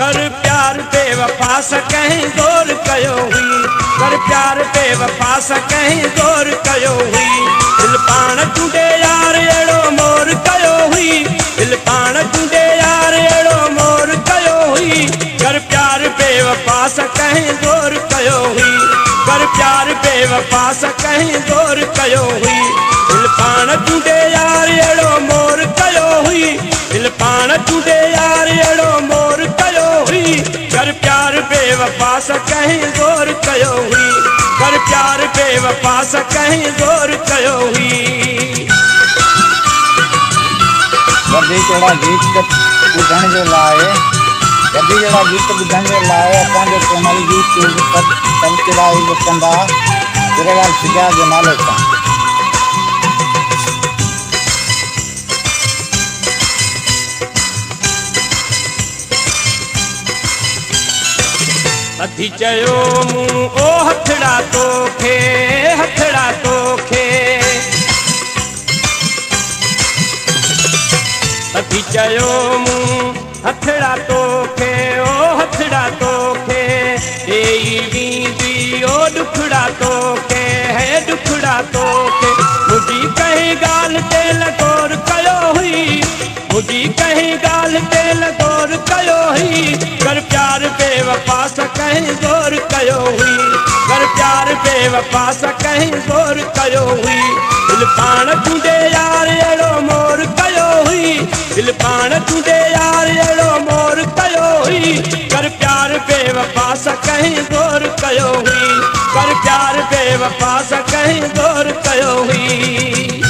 कर प्यार बेवफा सा कहीं गौर कयो हुई, कर प्यार बेवफा सा कहीं गौर कयो हुई। दिल पाण टूटे यार एड़ो मोर कयो हुई, दिल पाण टूटे यार एड़ो मोर कयो हुई। कर प्यार बेवफा सा कहीं गौर कयो हुई, कर प्यार बेवफा सा कहीं गौर कयो हुई। दिल पाण टूटे यार एड़ो मोर कयो हुई, दिल पाण टूटे यार एड़ो मोर कयो हुई। कर प्यार बेवफा सा कहीं गौर कयो हुई, कर प्यार बेवफा सा कहीं गौर कयो हुई। कभी जड़ा गीत ॿुधण जे लाइ, कभी जड़ा गीत ॿुधण जे लाइ असांजे चैनल यूट्यूब सब्सक्राइब कंदा हीरेलाल सिंधिया जे नाले सां। अधी चयो मूं ओ हथड़ा तोखे, हथड़ा तोखे। अधी चयो मूं हथड़ा तोखे, ओ हथड़ा तोखे। एई वींदी ओ दुखड़ा तोखे, है दुखड़ा तोखे। मुझी कहीं गाल ते लगोर कयो हुई, मुझी कहीं गाल ते लगोर कयो हुई। कर प्यार बेवफा सा कहीं गौर कयो हुई, कर प्यार बेवफा सा कहीं गौर कयो हुई। दिल पाण टूटे यार एड़ो मोर कयो हुई, दिल पाण टूटे यार एड़ो मोर कयो हुई। कर प्यार बेवफा सा कहीं गौर कयो हुई, कर प्यार बेवफा सा कहीं गौर कयो हुई।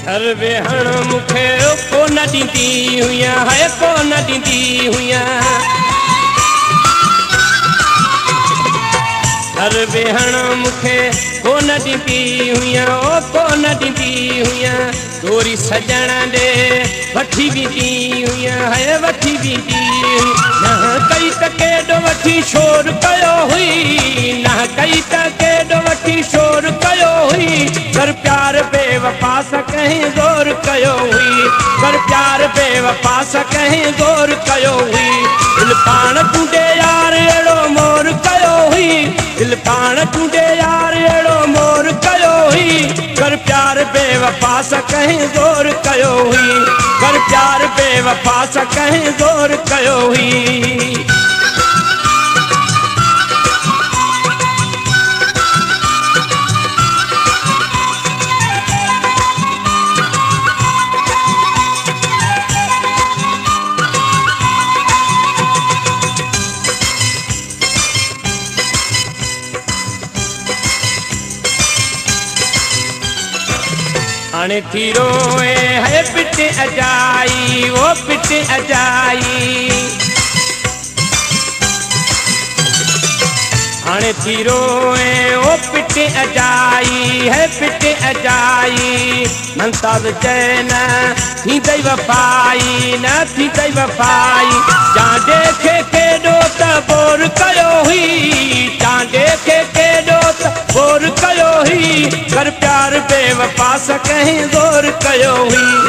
घर वेहण मुखे को न ॾींदी हुया, है को न ॾींदी हुया। घर वेहण मुखे को न ॾींदी हुया, ओ को न ॾींदी हुया। गोरी सजण ॾे वठी वेंदी हुया, है वठी वेंदी हुई। न कई त केॾो वठी शोर कयो हुई, न कई त केॾो वठी शोर कयो हुई। कर प्यार बेवफा सा कहीं गौर कयो हुई, कर प्यार बेवफा सा कहीं गौर कयो हुई। दिल पाण टूटे यार एड़ो मोर कयो हुई, दिल पाण टूटे यार एड़ो मोर कयो हुई। कर प्यार बेवफा सा कहीं गौर कयो हुई, कर प्यार बेवफा सा कहीं गौर कयो हुई। हाणे थी रोए है पिट अजाई, वो पिट अजाई। हाणे थी रोए ओ पिट अजाई, है पिट अजाई। मंताब चैन थी दई वफाई, न थी दई वफाई। चांडे खे केॾो त बोर कयो हुई, चांडे खे केॾो त बोर कयो हुई। कर प्यार बेवफा सा कहीं गौर कयो हुई,